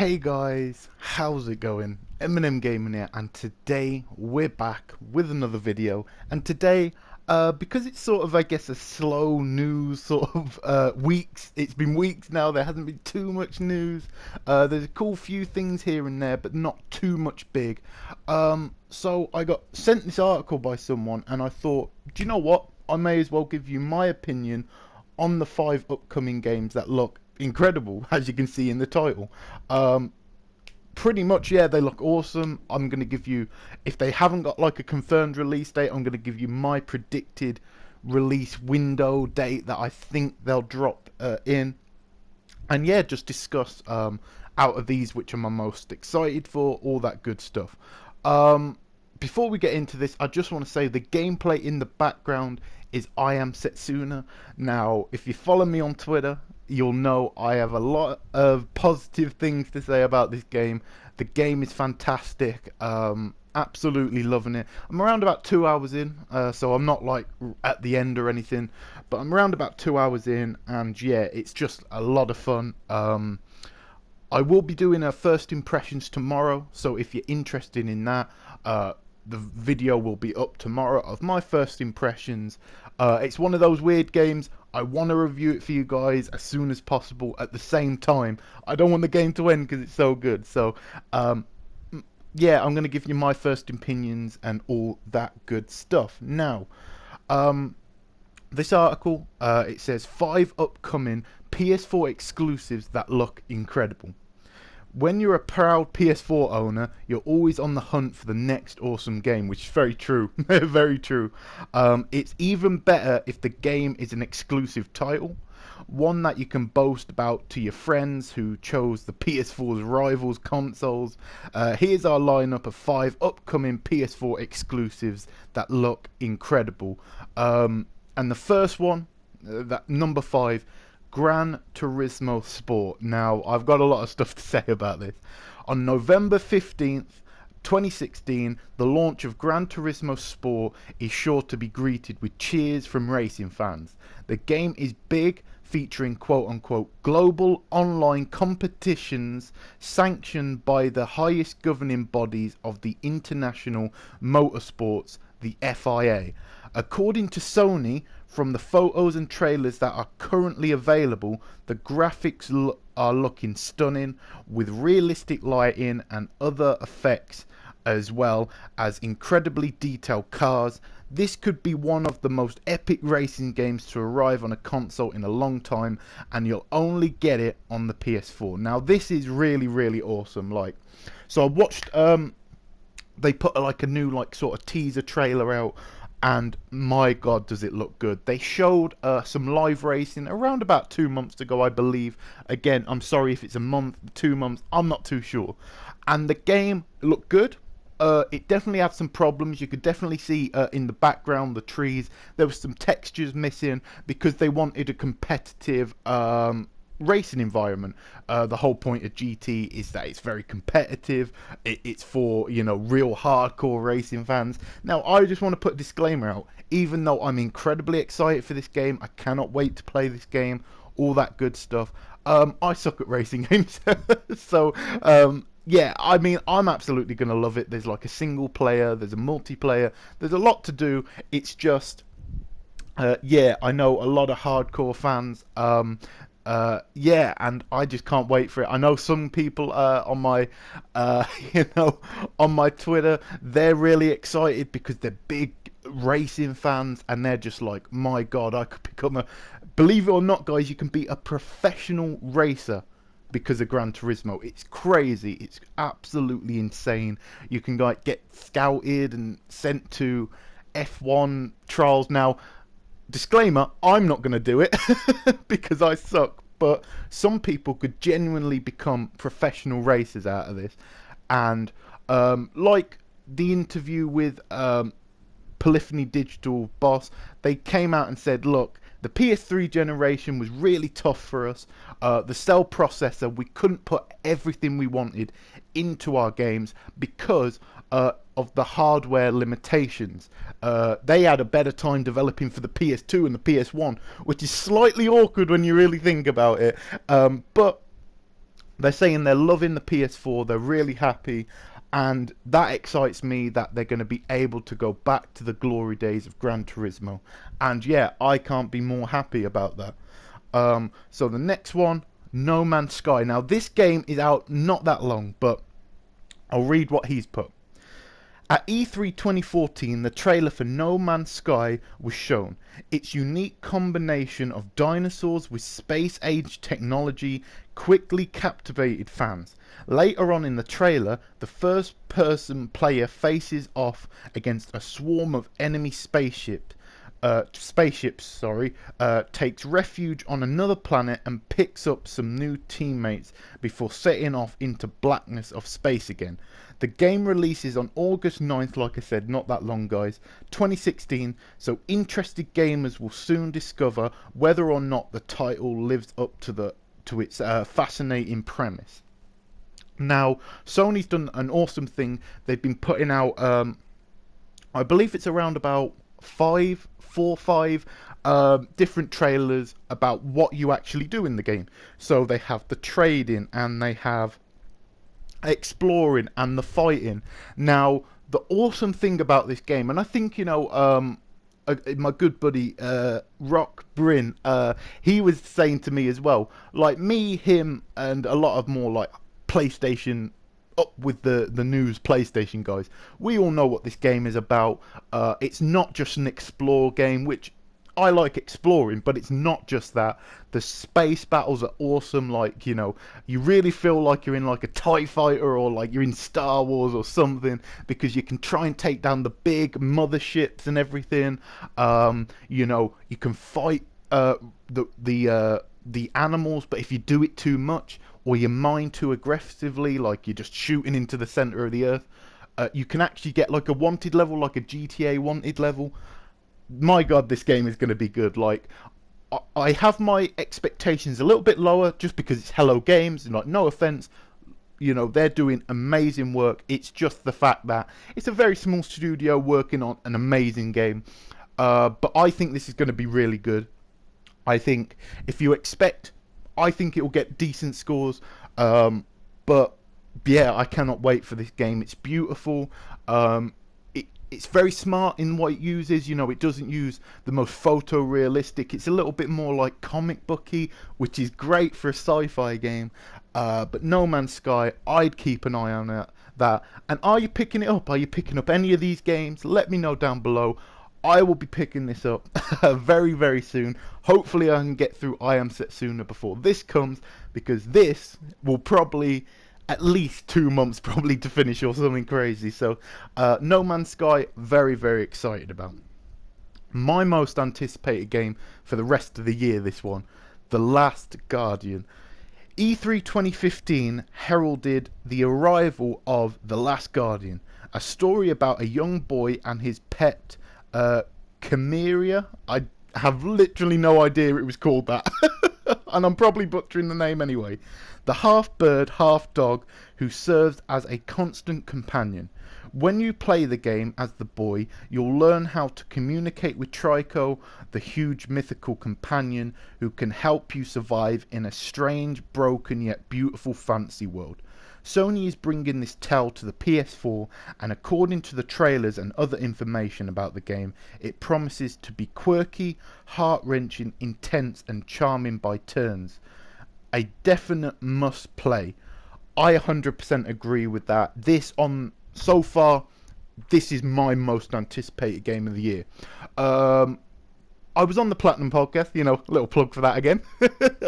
Hey guys, how's it going? Eminem Gaming here, and today we're back with another video. And today, because it's sort of, I guess, a slow news sort of weeks. It's been weeks now. There hasn't been too much news. There's a cool few things here and there, but not too much big. So I got sent this article by someone, and I thought, do you know what? I may as well give you my opinion on the 5 upcoming games that look incredible, as you can see in the title. Pretty much, yeah, they look awesome. I'm going to give you, if they haven't got like a confirmed release date, I'm going to give you my predicted release window date that I think they'll drop in. And yeah, just discuss out of these which I'm most excited for, all that good stuff. Before we get into this, I just want to say the gameplay in the background is I Am Setsuna. Now, if you follow me on Twitter, you'll know I have a lot of positive things to say about this game. The game is fantastic. Absolutely loving it. I'm around about 2 hours in, so I'm not like at the end or anything, but I'm around about 2 hours in, and yeah, it's just a lot of fun. I will be doing a first impressions tomorrow, so if you're interested in that, the video will be up tomorrow of my first impressions. It's one of those weird games. I want to review it for you guys as soon as possible. At the same time, I don't want the game to end because it's so good. So yeah, I'm going to give you my first opinions and all that good stuff. Now, this article, it says 5 upcoming PS4 exclusives that look incredible. When you're a proud PS4 owner, you're always on the hunt for the next awesome game, which is very true. Very true. It's even better if the game is an exclusive title, one that you can boast about to your friends who chose the PS4's rivals consoles. Here's our lineup of 5 upcoming PS4 exclusives that look incredible. And the first one, that number 5, Gran Turismo Sport. Now, I've got a lot of stuff to say about this. On November 15th, 2016, the launch of Gran Turismo Sport is sure to be greeted with cheers from racing fans. The game is big, featuring quote-unquote global online competitions sanctioned by the highest governing bodies of the international motorsports, the FIA. According to Sony, from the photos and trailers that are currently available, the graphics are looking stunning, with realistic lighting and other effects, as well as incredibly detailed cars. This could be one of the most epic racing games to arrive on a console in a long time, and you'll only get it on the PS4. Now, this is really, really awesome. So I watched, they put like a new sort of teaser trailer out, and my god, does it look good. They showed some live racing around about 2 months ago, I believe. Again, I'm sorry if it's a month, 2 months, I'm not too sure. And the game looked good. It definitely had some problems. You could definitely see in the background, the trees, there was some textures missing because they wanted a competitive racing environment. The whole point of GT is that it's very competitive. It's for, you know, real hardcore racing fans. Now, I just want to put a disclaimer out. Even though I'm incredibly excited for this game, I cannot wait to play this game, all that good stuff, I suck at racing games. So yeah, I mean, I'm absolutely gonna love it. There's like a single player, there's a multiplayer, there's a lot to do. It's just yeah, I know a lot of hardcore fans. Yeah, and I just can't wait for it. I know some people on my you know, on my Twitter, they're really excited because they're big racing fans, and they're just like, my god, I could become a, believe it or not guys, you can be a professional racer because of Gran Turismo. It's crazy. It's absolutely insane. You can like get scouted and sent to F1 trials. Now, disclaimer, I'm not going to do it because I suck, but some people could genuinely become professional racers out of this. And like the interview with Polyphony Digital boss, they came out and said, look, the PS3 generation was really tough for us. The cell processor, we couldn't put everything we wanted into our games because of the hardware limitations. They had a better time developing for the PS2 and the PS1, which is slightly awkward when you really think about it. But They're saying they're loving the PS4, they're really happy, and that excites me that they're going to be able to go back to the glory days of Gran Turismo. And yeah, I can't be more happy about that. So the next one, No Man's Sky. Now this game is out not that long, but I'll read what he's put. At E3 2014, the trailer for No Man's Sky was shown. Its unique combination of dinosaurs with space-age technology quickly captivated fans. Later on in the trailer, the first-person player faces off against a swarm of enemy spaceships, takes refuge on another planet and picks up some new teammates before setting off into blackness of space again. The game releases on August 9th, like I said, not that long guys, 2016, so interested gamers will soon discover whether or not the title lives up to its fascinating premise. Now, Sony's done an awesome thing. They've been putting out, I believe it's around about four or five different trailers about what you actually do in the game. So they have the trading, and they have exploring, and the fighting. Now, the awesome thing about this game, and I think, you know, my good buddy Rock Bryn, he was saying to me as well, like me, him, and a lot of more like PlayStation, up with the news PlayStation guys, we all know what this game is about. It's not just an explore game, which I like exploring, but it's not just that. The space battles are awesome. Like, you know, you really feel like you're in like a TIE fighter, or like you're in Star Wars or something, because you can try and take down the big motherships and everything. You know, you can fight the animals, but if you do it too much, or you mine too aggressively, like you're just shooting into the center of the earth, you can actually get like a wanted level, like a GTA wanted level. My god, this game is going to be good. Like, I have my expectations a little bit lower just because it's Hello Games, and like, no offense, you know, they're doing amazing work. It's just the fact that it's a very small studio working on an amazing game. But I think this is going to be really good. I think if you expect, I think it will get decent scores. But yeah, I cannot wait for this game. It's beautiful. It's very smart in what it uses. You know, it doesn't use the most photorealistic. It's a little bit more like comic booky, which is great for a sci-fi game. But No Man's Sky, I'd keep an eye on that. And are you picking it up? Are you picking up any of these games? Let me know down below. I will be picking this up very, very soon. Hopefully I can get through I Am Setsuna before this comes, because this will probably at least 2 months probably to finish, or something crazy. So No Man's Sky, very, very excited about. My most anticipated game for the rest of the year, this one, The Last Guardian. E3 2015 heralded the arrival of The Last Guardian, a story about a young boy and his pet Chimera. I have literally no idea it was called that. And I'm probably butchering the name anyway. The half bird, half dog who serves as a constant companion. When you play the game as the boy, you'll learn how to communicate with Trico, the huge mythical companion who can help you survive in a strange, broken yet beautiful fantasy world. Sony is bringing this tale to the PS4, and according to the trailers and other information about the game, it promises to be quirky, heart-wrenching, intense and charming by turns. A definite must play. I 100% agree with that. So far, this is my most anticipated game of the year. I was on the Platinum podcast, you know, little plug for that again.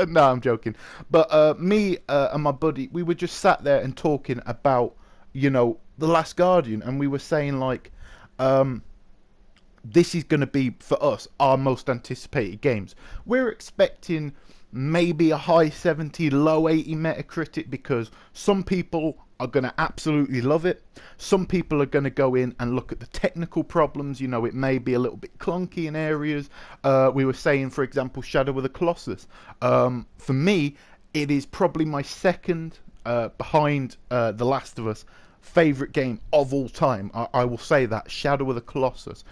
No, I'm joking. But me and my buddy, we were just sat there and talking about, you know, The Last Guardian, and we were saying like, this is going to be, for us, our most anticipated games. We're expecting maybe a high 70, low 80 Metacritic, because some people are going to absolutely love it. Some people are going to go in and look at the technical problems. You know, it may be a little bit clunky in areas. We were saying, for example, Shadow of the Colossus. For me, it is probably my second behind The Last of Us favourite game of all time. I will say that, Shadow of the Colossus.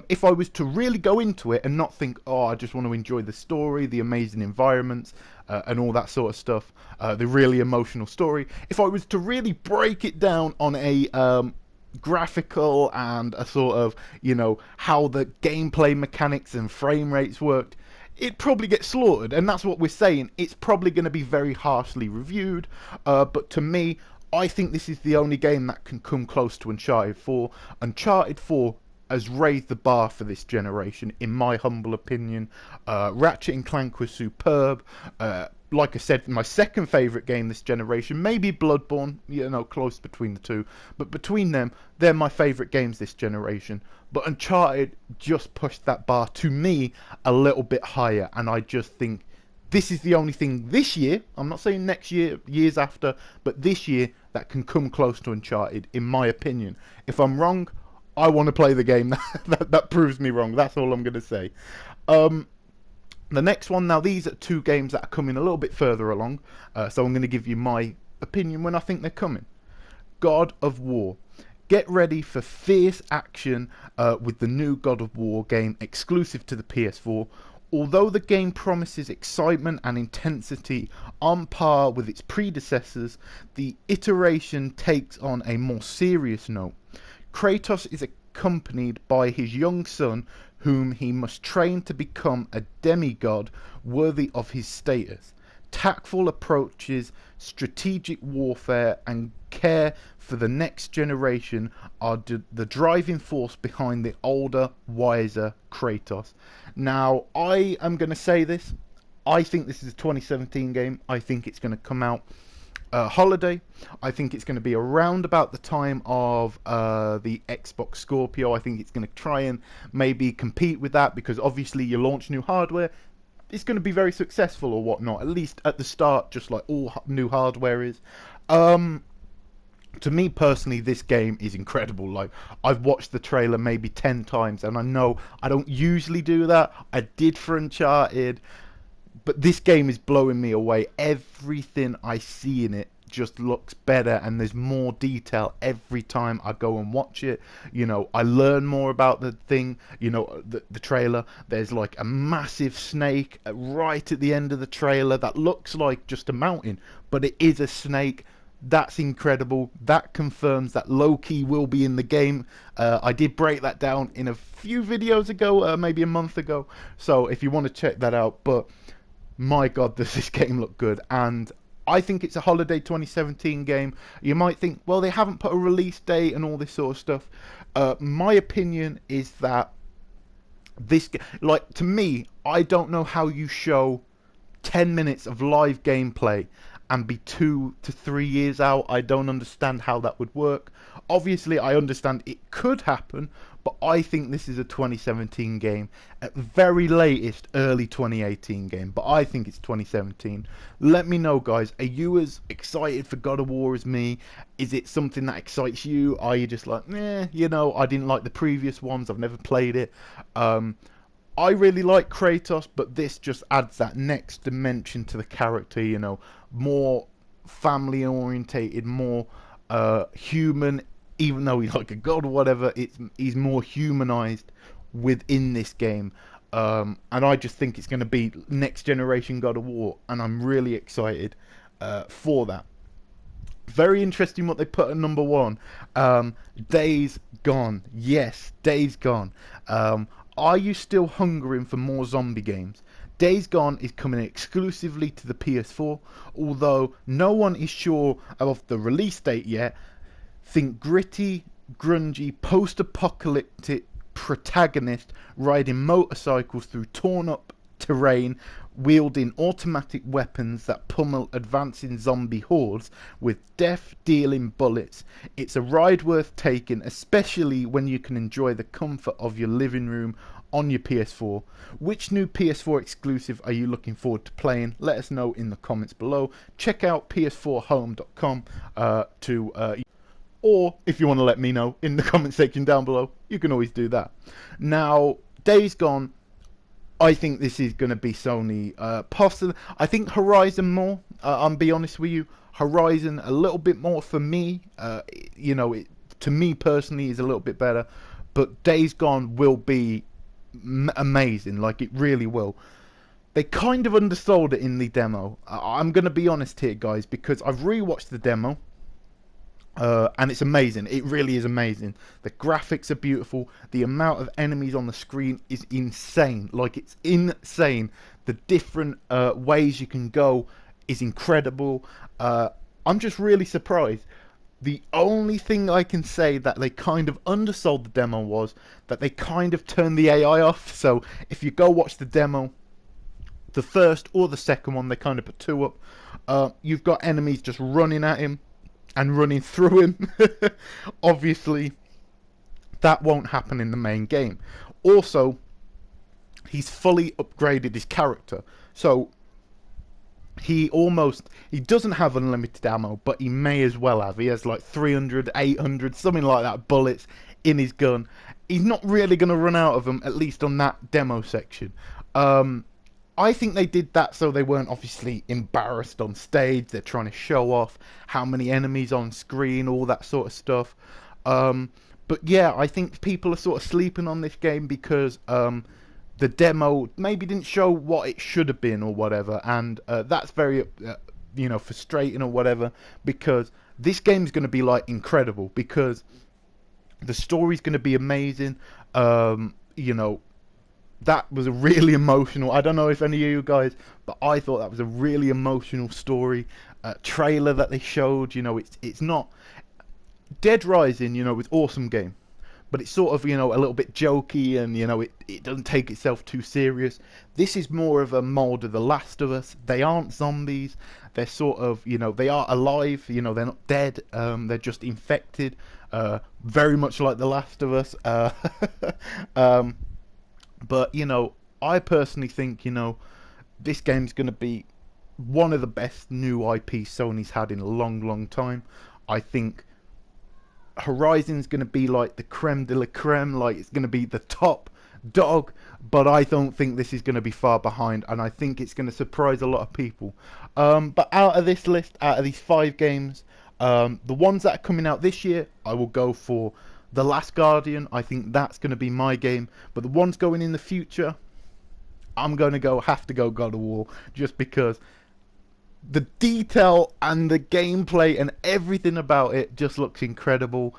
If I was to really go into it and not think, oh, I just want to enjoy the story, the amazing environments, and all that sort of stuff, the really emotional story, if I was to really break it down on a graphical and a sort of, you know, how the gameplay mechanics and frame rates worked, it probably gets slaughtered, and that's what we're saying. It's probably going to be very harshly reviewed, but to me, I think this is the only game that can come close to Uncharted 4. Uncharted 4 has raised the bar for this generation, in my humble opinion. Ratchet and Clank was superb. Like I said, my second favourite game this generation, maybe Bloodborne, you know, close between the two. But between them, they're my favourite games this generation. But Uncharted just pushed that bar, to me, a little bit higher. And I just think this is the only thing this year, I'm not saying next year, years after, but this year, that can come close to Uncharted, in my opinion. If I'm wrong, I want to play the game that proves me wrong. That's all I'm going to say. The next one, now these are two games that are coming a little bit further along, so I'm going to give you my opinion when I think they're coming. God of War. Get ready for fierce action with the new God of War game exclusive to the PS4. Although the game promises excitement and intensity on par with its predecessors, the iteration takes on a more serious note. Kratos is accompanied by his young son, whom he must train to become a demigod worthy of his status. Tactful approaches, strategic warfare, and care for the next generation are the driving force behind the older, wiser Kratos. Now, I am going to say this. I think this is a 2017 game. I think it's going to come out holiday. I think it's going to be around about the time of the Xbox Scorpio. I think it's going to try and maybe compete with that, because obviously you launch new hardware, it's going to be very successful or whatnot, at least at the start, just like all new hardware is. To me personally, this game is incredible. Like, I've watched the trailer maybe 10 times, and I know I don't usually do that. I did for Uncharted, but this game is blowing me away. Everything I see in it just looks better, and there's more detail every time I go and watch it. You know, I learn more about the thing. You know, the trailer, there's like a massive snake right at the end of the trailer that looks like just a mountain, but it is a snake. That's incredible. That confirms that Loki will be in the game. I did break that down in a few videos ago, maybe a month ago, so if you want to check that out. But my god, does this game look good. And I think it's a holiday 2017 game. You might think, well, they haven't put a release date and all this sort of stuff. My opinion is that this, like, to me, I don't know how you show 10 minutes of live gameplay and be 2 to 3 years out. I don't understand how that would work. Obviously, I understand it could happen, but I think this is a 2017 game, at the very latest early 2018 game, but I think it's 2017. Let me know, guys, are you as excited for God of War as me? Is it something that excites you? Are you just like, you know, I didn't like the previous ones, I've never played it. I really like Kratos, but this just adds that next dimension to the character, you know, more family orientated, more human. Even though he's like a god or whatever, he's more humanized within this game. And I just think it's going to be next generation God of War, and I'm really excited for that. Very interesting what they put at number 1. Days Gone. Yes, Days Gone. Are you still hungering for more zombie games? Days Gone is coming exclusively to the PS4, although no one is sure of the release date yet. Think gritty, grungy, post-apocalyptic protagonist riding motorcycles through torn-up terrain, wielding automatic weapons that pummel advancing zombie hordes with death-dealing bullets. It's a ride worth taking, especially when you can enjoy the comfort of your living room on your PS4. Which new PS4 exclusive are you looking forward to playing? Let us know in the comments below. Check out ps4home.com or if you want to let me know in the comment section down below, you can always do that. Now, Days Gone, I think this is going to be Sony. Possibly, I think Horizon more. I'll be honest with you. Horizon a little bit more for me. You know, to me personally is a little bit better. But Days Gone will be amazing. Like, it really will. They kind of undersold it in the demo. I'm going to be honest here, guys, because I've rewatched the demo. And it's amazing. It really is amazing. The graphics are beautiful. The amount of enemies on the screen is insane. Like, it's insane. The different ways you can go is incredible. I'm just really surprised. The only thing I can say that they kind of undersold the demo was that they kind of turned the AI off. So if you go watch the demo, the first or the second one, they kind of put two up. You've got enemies just running at him and running through him. Obviously, that won't happen in the main game. Also, he's fully upgraded his character. So, he doesn't have unlimited ammo, but he may as well have. He has like 300, 800, something like that, bullets in his gun. He's not really going to run out of them, at least on that demo section. I think they did that so they weren't obviously embarrassed on stage. They're trying to show off how many enemies on screen, all that sort of stuff. But yeah, I think people are sort of sleeping on this game because the demo maybe didn't show what it should have been or whatever, and that's very you know, frustrating or whatever, because this game's going to be like incredible, because the story's going to be amazing. You know, that was a really emotional, I don't know if any of you guys, but I thought that was a really emotional story. Trailer that they showed, you know, it's not Dead Rising, you know, was awesome game, but it's sort of, you know, a little bit jokey, and you know, it doesn't take itself too serious. This is more of a mold of The Last of Us. They aren't zombies, they're sort of, you know, they are alive, you know, they're not dead, they're just infected, very much like The Last of Us. But, you know, I personally think, you know, this game's going to be one of the best new IPs Sony's had in a long, long time. I think Horizon's going to be like the creme de la creme, like it's going to be the top dog, but I don't think this is going to be far behind, and I think it's going to surprise a lot of people. But out of this list, out of these 5 games, the ones that are coming out this year, I will go for The Last Guardian. I think that's going to be my game. But the ones going in the future, I'm going to have to go God of War, just because the detail and the gameplay and everything about it just looks incredible.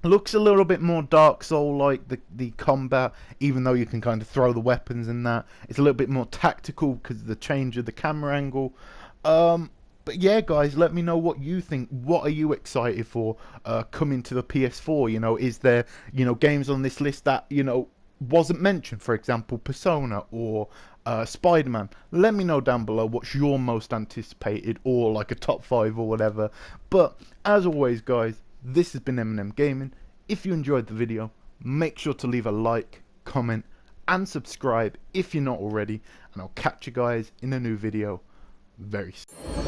Looks a little bit more Dark Soul-like, the combat, even though you can kind of throw the weapons and that. It's a little bit more tactical because of the change of the camera angle. But yeah, guys, let me know what you think. What are you excited for coming to the PS4? You know, is there, you know, games on this list that, you know, wasn't mentioned? For example, Persona or Spider-Man. Let me know down below what's your most anticipated, or like a top 5 or whatever. But as always, guys, this has been Eminem Gaming. If you enjoyed the video, make sure to leave a like, comment, and subscribe if you're not already. And I'll catch you guys in a new video very soon.